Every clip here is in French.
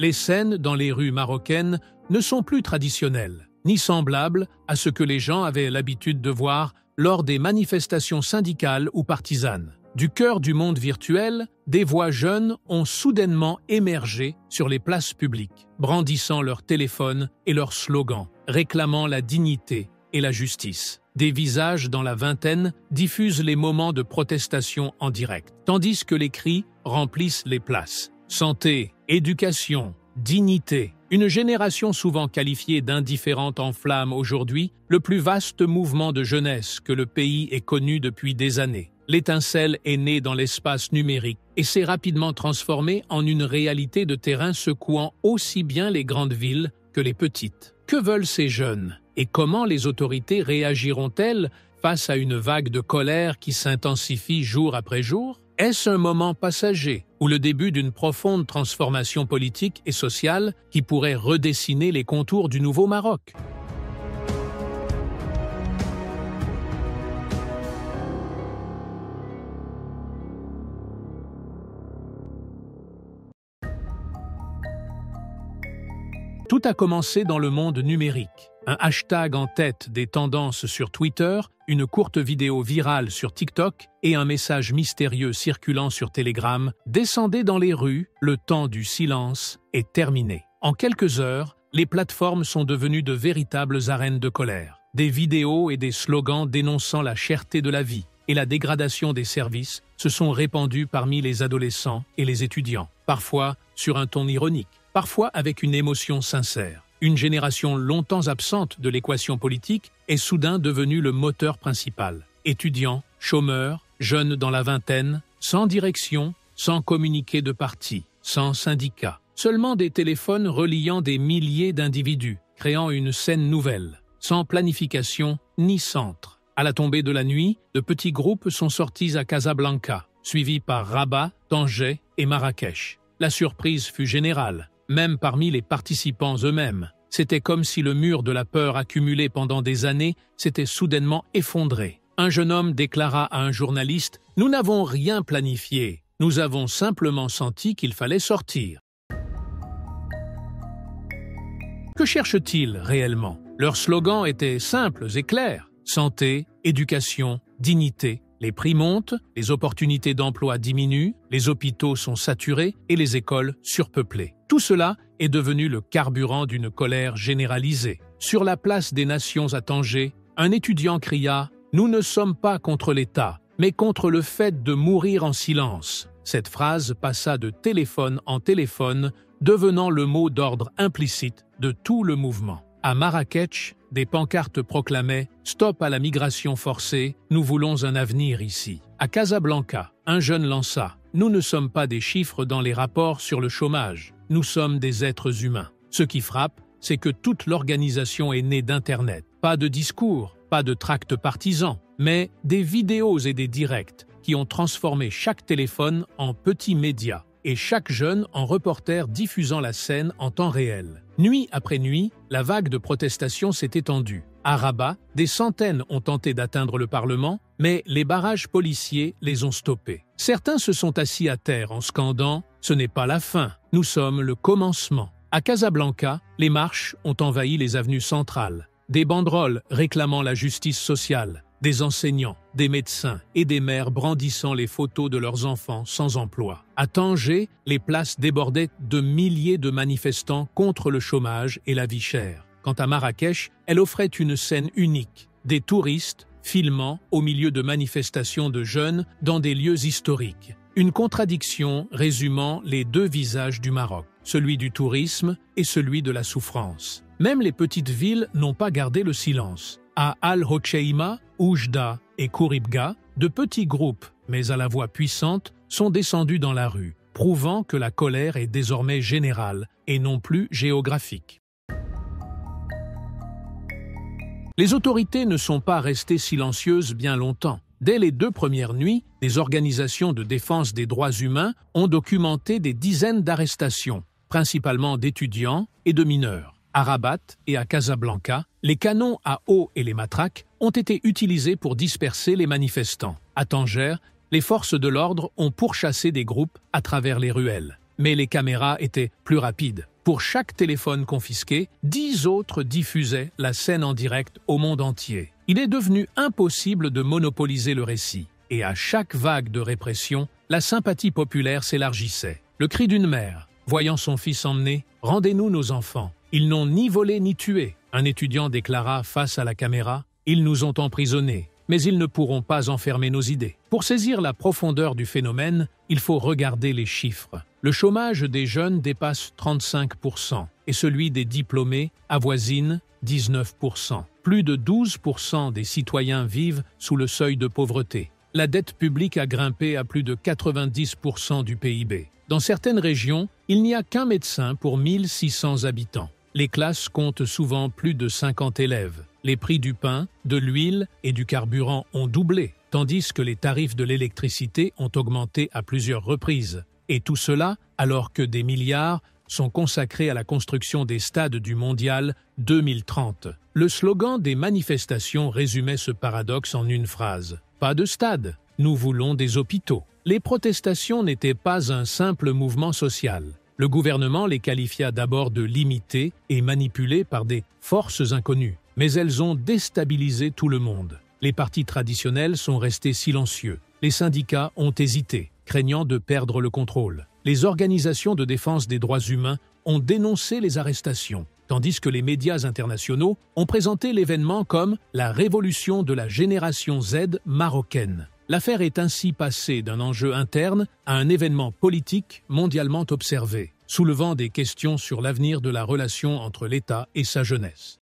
Les scènes dans les rues marocaines ne sont plus traditionnelles, ni semblables à ce que les gens avaient l'habitude de voir lors des manifestations syndicales ou partisanes. Du cœur du monde virtuel, des voix jeunes ont soudainement émergé sur les places publiques, brandissant leurs téléphones et leurs slogans, réclamant la dignité et la justice. Des visages dans la vingtaine diffusent les moments de protestation en direct, tandis que les cris remplissent les places. Santé, éducation, dignité. Une génération souvent qualifiée d'indifférente enflamme aujourd'hui le plus vaste mouvement de jeunesse que le pays ait connu depuis des années. L'étincelle est née dans l'espace numérique et s'est rapidement transformée en une réalité de terrain secouant aussi bien les grandes villes que les petites. Que veulent ces jeunes et comment les autorités réagiront-elles face à une vague de colère qui s'intensifie jour après jour? Est-ce un moment passager ou le début d'une profonde transformation politique et sociale qui pourrait redessiner les contours du nouveau Maroc? Tout a commencé dans le monde numérique. Un hashtag en tête des tendances sur Twitter, une courte vidéo virale sur TikTok et un message mystérieux circulant sur Telegram descendaient dans les rues, le temps du silence est terminé. En quelques heures, les plateformes sont devenues de véritables arènes de colère. Des vidéos et des slogans dénonçant la cherté de la vie et la dégradation des services se sont répandus parmi les adolescents et les étudiants, parfois sur un ton ironique, parfois avec une émotion sincère. Une génération longtemps absente de l'équation politique est soudain devenue le moteur principal. Étudiants, chômeurs, jeunes dans la vingtaine, sans direction, sans communiqué de parti, sans syndicat. Seulement des téléphones reliant des milliers d'individus, créant une scène nouvelle, sans planification ni centre. À la tombée de la nuit, de petits groupes sont sortis à Casablanca, suivis par Rabat, Tanger et Marrakech. La surprise fut générale. Même parmi les participants eux-mêmes, c'était comme si le mur de la peur accumulé pendant des années s'était soudainement effondré. Un jeune homme déclara à un journaliste « Nous n'avons rien planifié, nous avons simplement senti qu'il fallait sortir ». Que cherchent-ils réellement? Leurs slogans étaient simples et clairs. Santé, éducation, dignité. Les prix montent, les opportunités d'emploi diminuent, les hôpitaux sont saturés et les écoles surpeuplées. Tout cela est devenu le carburant d'une colère généralisée. Sur la place des Nations à Tanger, un étudiant cria « Nous ne sommes pas contre l'État, mais contre le fait de mourir en silence ». Cette phrase passa de téléphone en téléphone, devenant le mot d'ordre implicite de tout le mouvement. À Marrakech, des pancartes proclamaient « Stop à la migration forcée, nous voulons un avenir ici ». À Casablanca, un jeune lança « Nous ne sommes pas des chiffres dans les rapports sur le chômage, nous sommes des êtres humains ». Ce qui frappe, c'est que toute l'organisation est née d'Internet. Pas de discours, pas de tracts partisans, mais des vidéos et des directs qui ont transformé chaque téléphone en petit média et chaque jeune en reporter diffusant la scène en temps réel. Nuit après nuit, la vague de protestation s'est étendue. À Rabat, des centaines ont tenté d'atteindre le Parlement, mais les barrages policiers les ont stoppés. Certains se sont assis à terre en scandant « Ce n'est pas la fin, nous sommes le commencement ». À Casablanca, les marches ont envahi les avenues centrales. Des banderoles réclamant la justice sociale, des enseignants, des médecins et des mères brandissant les photos de leurs enfants sans emploi. À Tanger, les places débordaient de milliers de manifestants contre le chômage et la vie chère. Quant à Marrakech, elle offrait une scène unique. Des touristes filmant au milieu de manifestations de jeunes dans des lieux historiques. Une contradiction résumant les deux visages du Maroc, celui du tourisme et celui de la souffrance. Même les petites villes n'ont pas gardé le silence. À Al-Hoceima, Oujda et Kouribga, de petits groupes, mais à la voix puissante, sont descendus dans la rue, prouvant que la colère est désormais générale et non plus géographique. Les autorités ne sont pas restées silencieuses bien longtemps. Dès les 2 premières nuits, des organisations de défense des droits humains ont documenté des dizaines d'arrestations, principalement d'étudiants et de mineurs. À Rabat et à Casablanca, les canons à eau et les matraques ont été utilisés pour disperser les manifestants. À Tanger, les forces de l'ordre ont pourchassé des groupes à travers les ruelles. mais les caméras étaient plus rapides. Pour chaque téléphone confisqué, 10 autres diffusaient la scène en direct au monde entier. Il est devenu impossible de monopoliser le récit. Et à chaque vague de répression, la sympathie populaire s'élargissait. Le cri d'une mère, voyant son fils emmené, « Rendez-nous nos enfants. Ils n'ont ni volé ni tué ». Un étudiant déclara face à la caméra, « Ils nous ont emprisonnés, mais ils ne pourront pas enfermer nos idées ». Pour saisir la profondeur du phénomène, il faut regarder les chiffres. Le chômage des jeunes dépasse 35% et celui des diplômés avoisine 19%. Plus de 12% des citoyens vivent sous le seuil de pauvreté. La dette publique a grimpé à plus de 90% du PIB. Dans certaines régions, il n'y a qu'un médecin pour 1600 habitants. Les classes comptent souvent plus de 50 élèves. Les prix du pain, de l'huile et du carburant ont doublé, tandis que les tarifs de l'électricité ont augmenté à plusieurs reprises. Et tout cela alors que des milliards sont consacrés à la construction des stades du Mondial 2030. Le slogan des manifestations résumait ce paradoxe en une phrase. Pas de stade, nous voulons des hôpitaux. Les protestations n'étaient pas un simple mouvement social. Le gouvernement les qualifia d'abord de limités et manipulées par des forces inconnues. Mais elles ont déstabilisé tout le monde. Les partis traditionnels sont restés silencieux. Les syndicats ont hésité, craignant de perdre le contrôle. Les organisations de défense des droits humains ont dénoncé les arrestations, tandis que les médias internationaux ont présenté l'événement comme la révolution de la génération Z marocaine. L'affaire est ainsi passée d'un enjeu interne à un événement politique mondialement observé, soulevant des questions sur l'avenir de la relation entre l'État et sa jeunesse.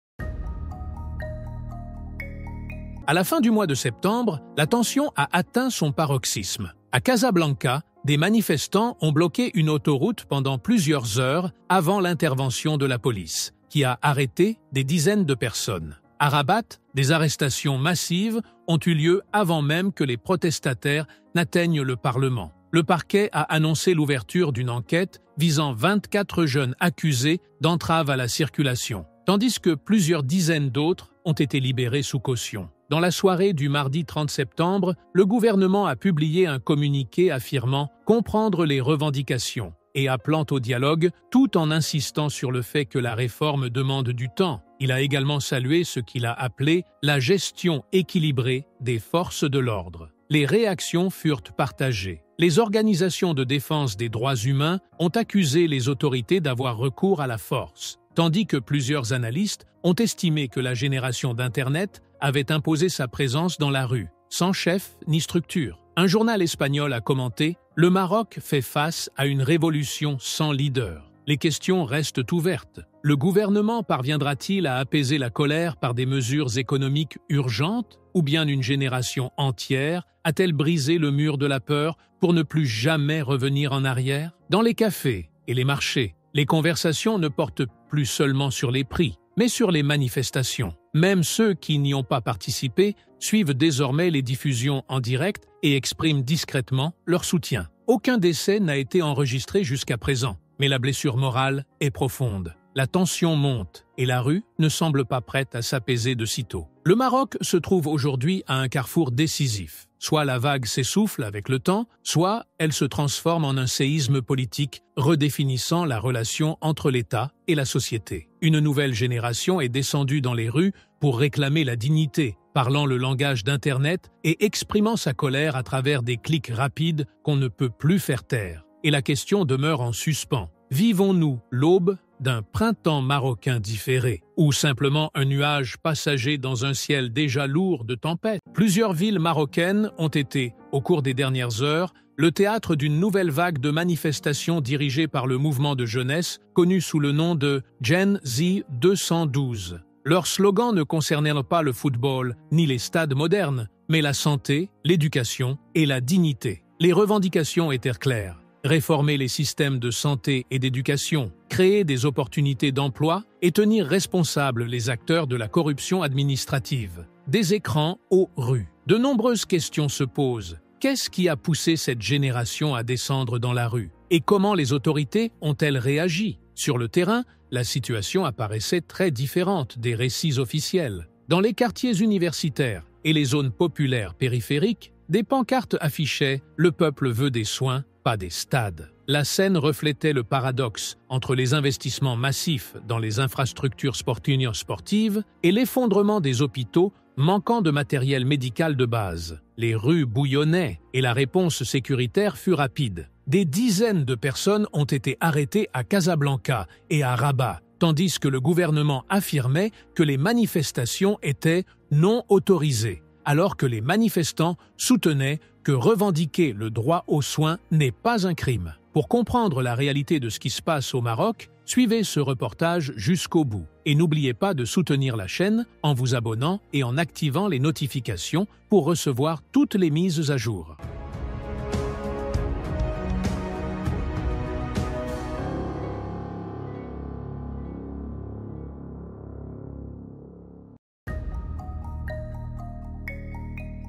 À la fin du mois de septembre, la tension a atteint son paroxysme. À Casablanca, des manifestants ont bloqué une autoroute pendant plusieurs heures avant l'intervention de la police, qui a arrêté des dizaines de personnes. À Rabat, des arrestations massives ont eu lieu avant même que les protestataires n'atteignent le Parlement. Le parquet a annoncé l'ouverture d'une enquête visant 24 jeunes accusés d'entrave à la circulation, tandis que plusieurs dizaines d'autres ont été libérés sous caution. Dans la soirée du mardi 30 septembre, le gouvernement a publié un communiqué affirmant comprendre les revendications et appelant au dialogue tout en insistant sur le fait que la réforme demande du temps. Il a également salué ce qu'il a appelé la gestion équilibrée des forces de l'ordre. Les réactions furent partagées. Les organisations de défense des droits humains ont accusé les autorités d'avoir recours à la force, tandis que plusieurs analystes ont estimé que la génération d'Internet avait imposé sa présence dans la rue, sans chef ni structure. Un journal espagnol a commenté « Le Maroc fait face à une révolution sans leader ». Les questions restent ouvertes. Le gouvernement parviendra-t-il à apaiser la colère par des mesures économiques urgentes ou bien une génération entière a-t-elle brisé le mur de la peur pour ne plus jamais revenir en arrière? Dans les cafés et les marchés, les conversations ne portent plus seulement sur les prix, mais sur les manifestations. Même ceux qui n'y ont pas participé suivent désormais les diffusions en direct et expriment discrètement leur soutien. Aucun décès n'a été enregistré jusqu'à présent, mais la blessure morale est profonde. La tension monte et la rue ne semble pas prête à s'apaiser de sitôt. Le Maroc se trouve aujourd'hui à un carrefour décisif. Soit la vague s'essouffle avec le temps, soit elle se transforme en un séisme politique redéfinissant la relation entre l'État et la société. Une nouvelle génération est descendue dans les rues pour réclamer la dignité, parlant le langage d'Internet et exprimant sa colère à travers des clics rapides qu'on ne peut plus faire taire. Et la question demeure en suspens. Vivons-nous l'aube d'un printemps marocain différé, ou simplement un nuage passager dans un ciel déjà lourd de tempêtes? Plusieurs villes marocaines ont été, au cours des dernières heures, le théâtre d'une nouvelle vague de manifestations dirigées par le mouvement de jeunesse, connu sous le nom de Gen Z 212. Leur slogan ne concernait pas le football, ni les stades modernes, mais la santé, l'éducation et la dignité. Les revendications étaient claires. Réformer les systèmes de santé et d'éducation, créer des opportunités d'emploi et tenir responsables les acteurs de la corruption administrative. Des écrans aux rues. De nombreuses questions se posent. Qu'est-ce qui a poussé cette génération à descendre dans la rue? Et comment les autorités ont-elles réagi? Sur le terrain, la situation apparaissait très différente des récits officiels. Dans les quartiers universitaires et les zones populaires périphériques, des pancartes affichaient « Le peuple veut des soins » pas des stades. La scène reflétait le paradoxe entre les investissements massifs dans les infrastructures sportives et l'effondrement des hôpitaux manquant de matériel médical de base. Les rues bouillonnaient et la réponse sécuritaire fut rapide. Des dizaines de personnes ont été arrêtées à Casablanca et à Rabat, tandis que le gouvernement affirmait que les manifestations étaient non autorisées, alors que les manifestants soutenaient que revendiquer le droit aux soins n'est pas un crime. Pour comprendre la réalité de ce qui se passe au Maroc, suivez ce reportage jusqu'au bout. Et n'oubliez pas de soutenir la chaîne en vous abonnant et en activant les notifications pour recevoir toutes les mises à jour.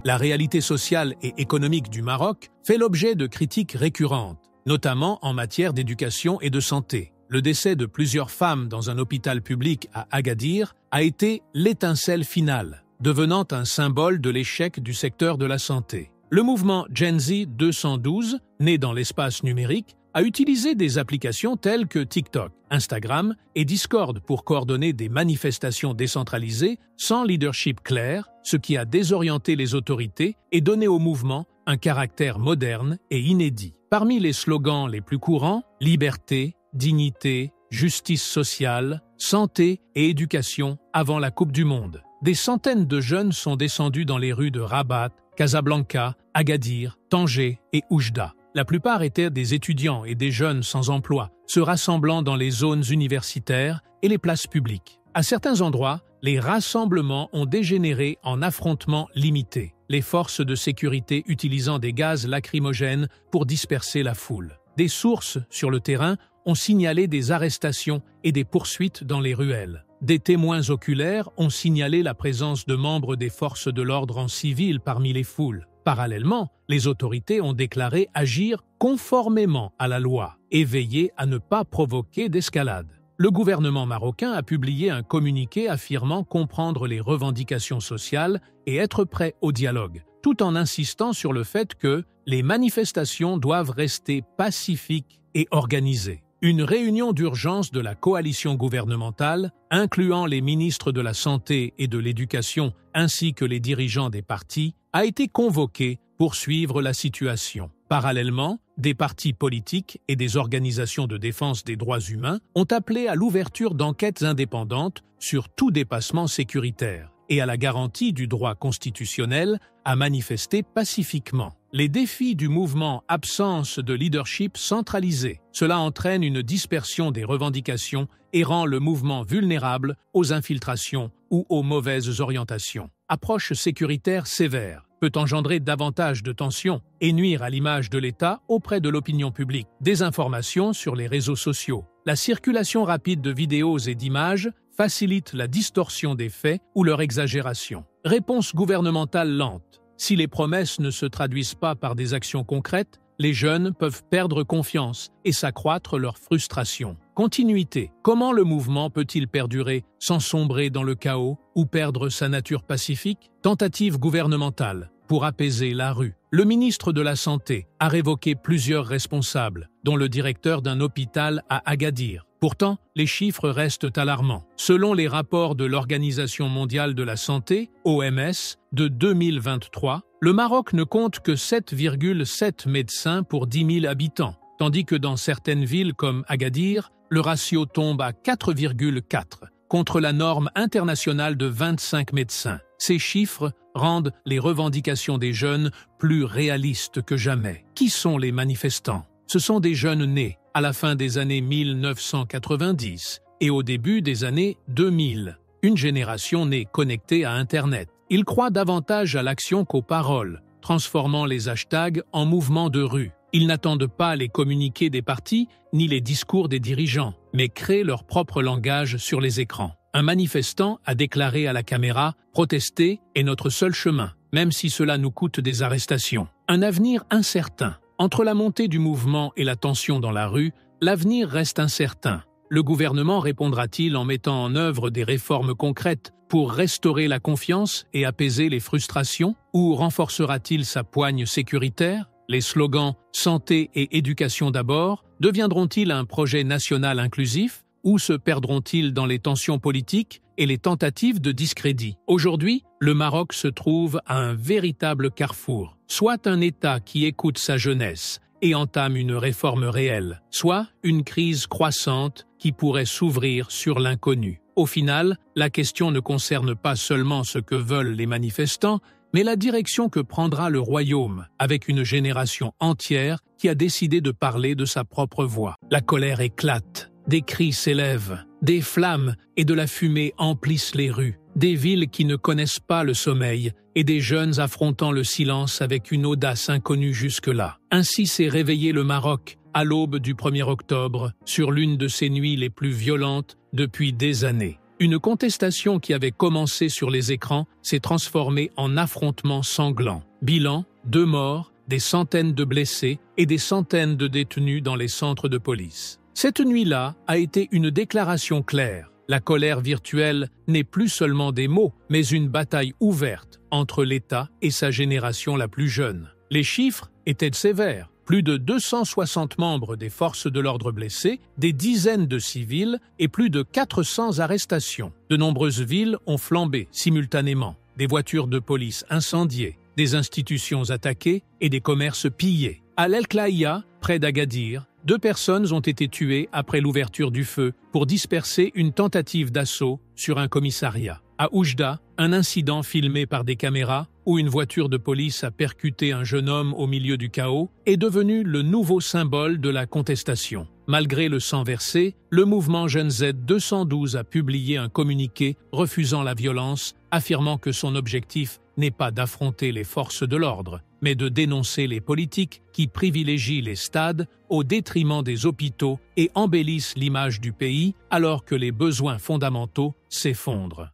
La réalité sociale et économique du Maroc fait l'objet de critiques récurrentes, notamment en matière d'éducation et de santé. Le décès de plusieurs femmes dans un hôpital public à Agadir a été l'étincelle finale, devenant un symbole de l'échec du secteur de la santé. Le mouvement Gen Z 212, né dans l'espace numérique, a utilisé des applications telles que TikTok, Instagram et Discord pour coordonner des manifestations décentralisées sans leadership clair, ce qui a désorienté les autorités et donné au mouvement un caractère moderne et inédit. Parmi les slogans les plus courants, liberté, dignité, justice sociale, santé et éducation avant la Coupe du Monde. Des centaines de jeunes sont descendus dans les rues de Rabat, Casablanca, Agadir, Tanger et Oujda. La plupart étaient des étudiants et des jeunes sans emploi, se rassemblant dans les zones universitaires et les places publiques. À certains endroits, les rassemblements ont dégénéré en affrontements limités, les forces de sécurité utilisant des gaz lacrymogènes pour disperser la foule. Des sources sur le terrain ont signalé des arrestations et des poursuites dans les ruelles. Des témoins oculaires ont signalé la présence de membres des forces de l'ordre en civil parmi les foules. Parallèlement, les autorités ont déclaré agir conformément à la loi et veiller à ne pas provoquer d'escalade. Le gouvernement marocain a publié un communiqué affirmant comprendre les revendications sociales et être prêt au dialogue, tout en insistant sur le fait que les manifestations doivent rester pacifiques et organisées. Une réunion d'urgence de la coalition gouvernementale, incluant les ministres de la Santé et de l'Éducation ainsi que les dirigeants des partis, a été convoquée pour suivre la situation. Parallèlement, des partis politiques et des organisations de défense des droits humains ont appelé à l'ouverture d'enquêtes indépendantes sur tout dépassement sécuritaire et à la garantie du droit constitutionnel à manifester pacifiquement. Les défis du mouvement absence de leadership centralisé. Cela entraîne une dispersion des revendications et rend le mouvement vulnérable aux infiltrations ou aux mauvaises orientations. Approche sécuritaire sévère peut engendrer davantage de tensions et nuire à l'image de l'État auprès de l'opinion publique. Désinformation sur les réseaux sociaux. La circulation rapide de vidéos et d'images facilite la distorsion des faits ou leur exagération. Réponse gouvernementale lente. Si les promesses ne se traduisent pas par des actions concrètes, les jeunes peuvent perdre confiance et s'accroître leur frustration. Continuité. Comment le mouvement peut-il perdurer sans sombrer dans le chaos ou perdre sa nature pacifique? Tentative gouvernementale pour apaiser la rue. Le ministre de la Santé a révoqué plusieurs responsables, dont le directeur d'un hôpital à Agadir. Pourtant, les chiffres restent alarmants. Selon les rapports de l'Organisation mondiale de la santé, OMS, de 2023, le Maroc ne compte que 7,7 médecins pour 10 000 habitants, tandis que dans certaines villes comme Agadir, le ratio tombe à 4,4, contre la norme internationale de 25 médecins. Ces chiffres rendent les revendications des jeunes plus réalistes que jamais. Qui sont les manifestants? Ce sont des jeunes nés à la fin des années 1990 et au début des années 2000. Une génération née connectée à Internet. Ils croient davantage à l'action qu'aux paroles, transformant les hashtags en mouvements de rue. Ils n'attendent pas les communiqués des partis ni les discours des dirigeants, mais créent leur propre langage sur les écrans. Un manifestant a déclaré à la caméra « Protester est notre seul chemin, même si cela nous coûte des arrestations ». Un avenir incertain. Entre la montée du mouvement et la tension dans la rue, l'avenir reste incertain. Le gouvernement répondra-t-il en mettant en œuvre des réformes concrètes pour restaurer la confiance et apaiser les frustrations, ou renforcera-t-il sa poigne sécuritaire? Les slogans « Santé et éducation d'abord » deviendront-ils un projet national inclusif ou se perdront-ils dans les tensions politiques et les tentatives de discrédit? Aujourd'hui, le Maroc se trouve à un véritable carrefour. Soit un État qui écoute sa jeunesse et entame une réforme réelle, soit une crise croissante qui pourrait s'ouvrir sur l'inconnu. Au final, la question ne concerne pas seulement ce que veulent les manifestants, mais la direction que prendra le royaume, avec une génération entière qui a décidé de parler de sa propre voix. La colère éclate, des cris s'élèvent, des flammes et de la fumée emplissent les rues, des villes qui ne connaissent pas le sommeil et des jeunes affrontant le silence avec une audace inconnue jusque-là. Ainsi s'est réveillé le Maroc, à l'aube du 1er octobre, sur l'une de ses nuits les plus violentes depuis des années. Une contestation qui avait commencé sur les écrans s'est transformée en affrontement sanglant. Bilan, 2 morts, des centaines de blessés et des centaines de détenus dans les centres de police. Cette nuit-là a été une déclaration claire. La colère virtuelle n'est plus seulement des mots, mais une bataille ouverte entre l'État et sa génération la plus jeune. Les chiffres étaient sévères. Plus de 260 membres des forces de l'ordre blessés, des dizaines de civils et plus de 400 arrestations. De nombreuses villes ont flambé simultanément, des voitures de police incendiées, des institutions attaquées et des commerces pillés. À El Klaïa, près d'Agadir, 2 personnes ont été tuées après l'ouverture du feu pour disperser une tentative d'assaut sur un commissariat. À Oujda, un incident filmé par des caméras où une voiture de police a percuté un jeune homme au milieu du chaos est devenu le nouveau symbole de la contestation. Malgré le sang versé, le mouvement Jeunes Z 212 a publié un communiqué refusant la violence, affirmant que son objectif n'est pas d'affronter les forces de l'ordre, mais de dénoncer les politiques qui privilégient les stades au détriment des hôpitaux et embellissent l'image du pays alors que les besoins fondamentaux s'effondrent.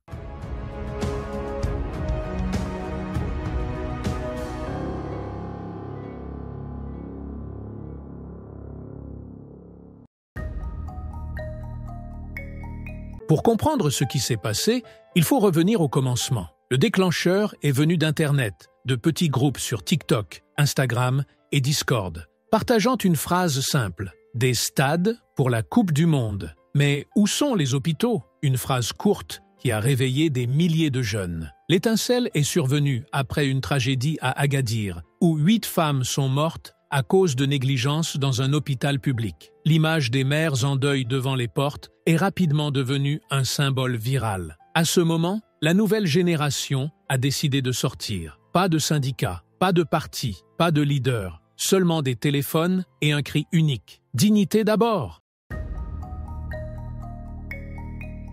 Pour comprendre ce qui s'est passé, il faut revenir au commencement. Le déclencheur est venu d'Internet, de petits groupes sur TikTok, Instagram et Discord, partageant une phrase simple « Des stades pour la Coupe du Monde ». Mais où sont les hôpitaux? Une phrase courte qui a réveillé des milliers de jeunes. L'étincelle est survenue après une tragédie à Agadir, où 8 femmes sont mortes à cause de négligence dans un hôpital public. L'image des mères en deuil devant les portes est rapidement devenue un symbole viral. À ce moment, la nouvelle génération a décidé de sortir. Pas de syndicats, pas de partis, pas de leaders, seulement des téléphones et un cri unique. Dignité d'abord!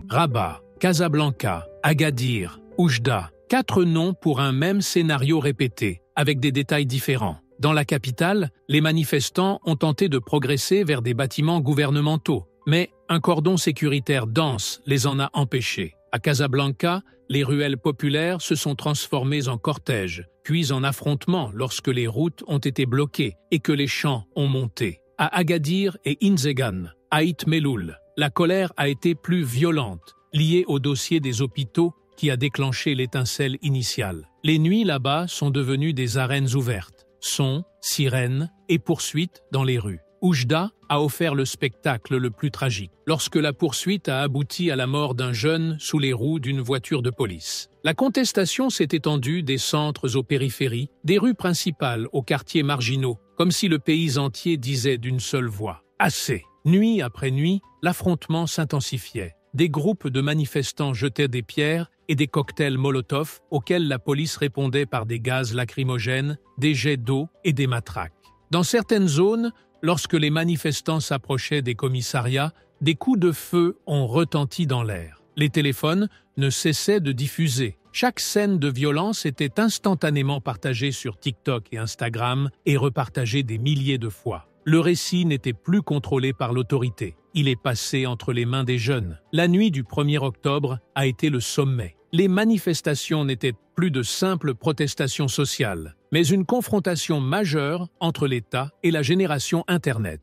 Rabat, Casablanca, Agadir, Oujda, 4 noms pour un même scénario répété, avec des détails différents. Dans la capitale, les manifestants ont tenté de progresser vers des bâtiments gouvernementaux, mais un cordon sécuritaire dense les en a empêchés. À Casablanca, les ruelles populaires se sont transformées en cortèges, puis en affrontements lorsque les routes ont été bloquées et que les champs ont monté. À Agadir et Inzegan, Aït Meloul, la colère a été plus violente, liée au dossier des hôpitaux qui a déclenché l'étincelle initiale. Les nuits là-bas sont devenues des arènes ouvertes. Sons, sirènes et poursuites dans les rues. Oujda a offert le spectacle le plus tragique, lorsque la poursuite a abouti à la mort d'un jeune sous les roues d'une voiture de police. La contestation s'est étendue des centres aux périphéries, des rues principales aux quartiers marginaux, comme si le pays entier disait d'une seule voix « Assez ». Nuit après nuit, l'affrontement s'intensifiait. Des groupes de manifestants jetaient des pierres et des cocktails Molotov auxquels la police répondait par des gaz lacrymogènes, des jets d'eau et des matraques. Dans certaines zones, lorsque les manifestants s'approchaient des commissariats, des coups de feu ont retenti dans l'air. Les téléphones ne cessaient de diffuser. Chaque scène de violence était instantanément partagée sur TikTok et Instagram et repartagée des milliers de fois. Le récit n'était plus contrôlé par l'autorité. Il est passé entre les mains des jeunes. La nuit du 1er octobre a été le sommet. Les manifestations n'étaient plus de simples protestations sociales, mais une confrontation majeure entre l'État et la génération Internet.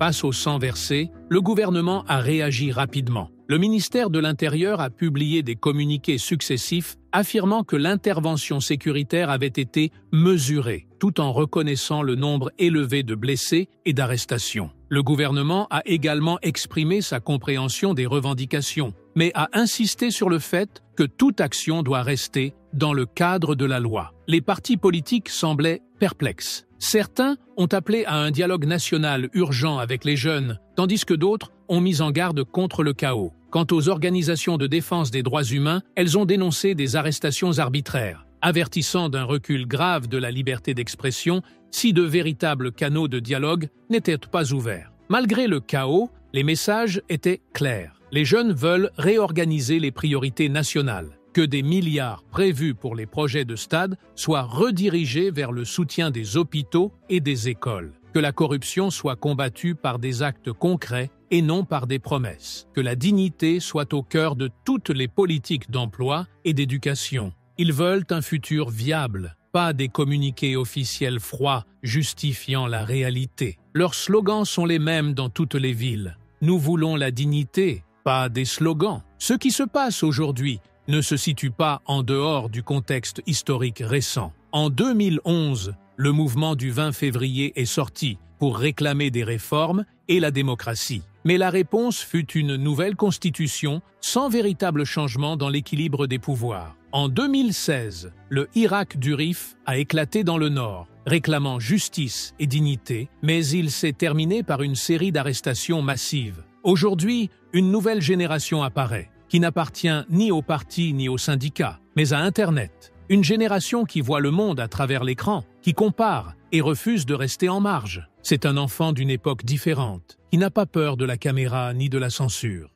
Face au sang versé, le gouvernement a réagi rapidement. Le ministère de l'Intérieur a publié des communiqués successifs affirmant que l'intervention sécuritaire avait été mesurée, tout en reconnaissant le nombre élevé de blessés et d'arrestations. Le gouvernement a également exprimé sa compréhension des revendications, mais a insisté sur le fait que toute action doit rester dans le cadre de la loi. Les partis politiques semblaient perplexes. Certains ont appelé à un dialogue national urgent avec les jeunes, tandis que d'autres ont mis en garde contre le chaos. Quant aux organisations de défense des droits humains, elles ont dénoncé des arrestations arbitraires, avertissant d'un recul grave de la liberté d'expression si de véritables canaux de dialogue n'étaient pas ouverts. Malgré le chaos, les messages étaient clairs. Les jeunes veulent réorganiser les priorités nationales, que des milliards prévus pour les projets de stade soient redirigés vers le soutien des hôpitaux et des écoles, que la corruption soit combattue par des actes concrets et non par des promesses, que la dignité soit au cœur de toutes les politiques d'emploi et d'éducation. Ils veulent un futur viable, pas des communiqués officiels froids justifiant la réalité. Leurs slogans sont les mêmes dans toutes les villes. Nous voulons la dignité, pas des slogans. Ce qui se passe aujourd'hui ne se situe pas en dehors du contexte historique récent. En 2011, le mouvement du 20 février est sorti pour réclamer des réformes et la démocratie. Mais la réponse fut une nouvelle constitution sans véritable changement dans l'équilibre des pouvoirs. En 2016, le Irak du Rif a éclaté dans le nord, réclamant justice et dignité, mais il s'est terminé par une série d'arrestations massives. Aujourd'hui, une nouvelle génération apparaît, qui n'appartient ni aux partis ni aux syndicats, mais à Internet. Une génération qui voit le monde à travers l'écran, qui compare et refuse de rester en marge. C'est un enfant d'une époque différente, qui n'a pas peur de la caméra ni de la censure.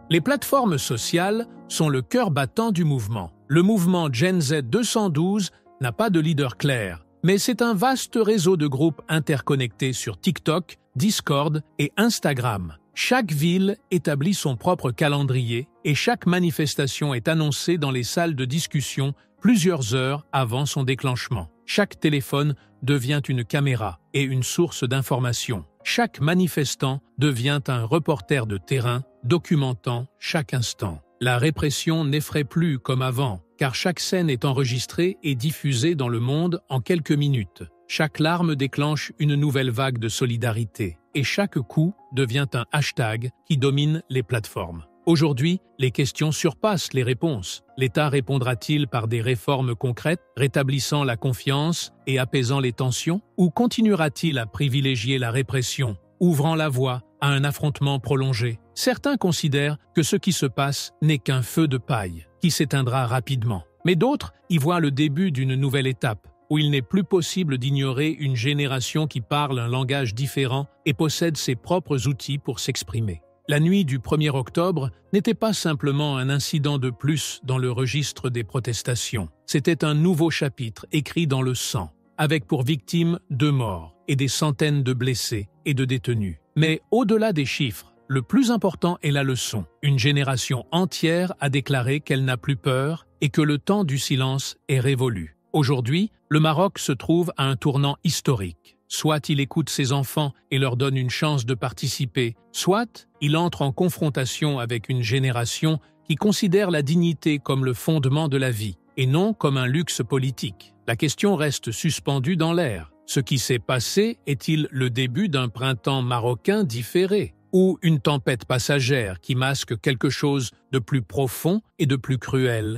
Les plateformes sociales sont le cœur battant du mouvement. Le mouvement Gen Z 212 n'a pas de leader clair, mais c'est un vaste réseau de groupes interconnectés sur TikTok, Discord et Instagram. Chaque ville établit son propre calendrier et chaque manifestation est annoncée dans les salles de discussion plusieurs heures avant son déclenchement. Chaque téléphone devient une caméra et une source d'information. Chaque manifestant devient un reporter de terrain, documentant chaque instant. La répression n'effraie plus comme avant, car chaque scène est enregistrée et diffusée dans le monde en quelques minutes. Chaque larme déclenche une nouvelle vague de solidarité, et chaque coup devient un hashtag qui domine les plateformes. Aujourd'hui, les questions surpassent les réponses. L'État répondra-t-il par des réformes concrètes, rétablissant la confiance et apaisant les tensions, ou continuera-t-il à privilégier la répression, ouvrant la voie à un affrontement prolongé? Certains considèrent que ce qui se passe n'est qu'un feu de paille, qui s'éteindra rapidement. Mais d'autres y voient le début d'une nouvelle étape, où il n'est plus possible d'ignorer une génération qui parle un langage différent et possède ses propres outils pour s'exprimer. La nuit du 1er octobre n'était pas simplement un incident de plus dans le registre des protestations. C'était un nouveau chapitre écrit dans le sang, avec pour victimes 2 morts et des centaines de blessés et de détenus. Mais au-delà des chiffres, le plus important est la leçon. Une génération entière a déclaré qu'elle n'a plus peur et que le temps du silence est révolu. Aujourd'hui, le Maroc se trouve à un tournant historique. Soit il écoute ses enfants et leur donne une chance de participer, soit il entre en confrontation avec une génération qui considère la dignité comme le fondement de la vie, et non comme un luxe politique. La question reste suspendue dans l'air. Ce qui s'est passé est-il le début d'un printemps marocain différé, ou une tempête passagère qui masque quelque chose de plus profond et de plus cruel?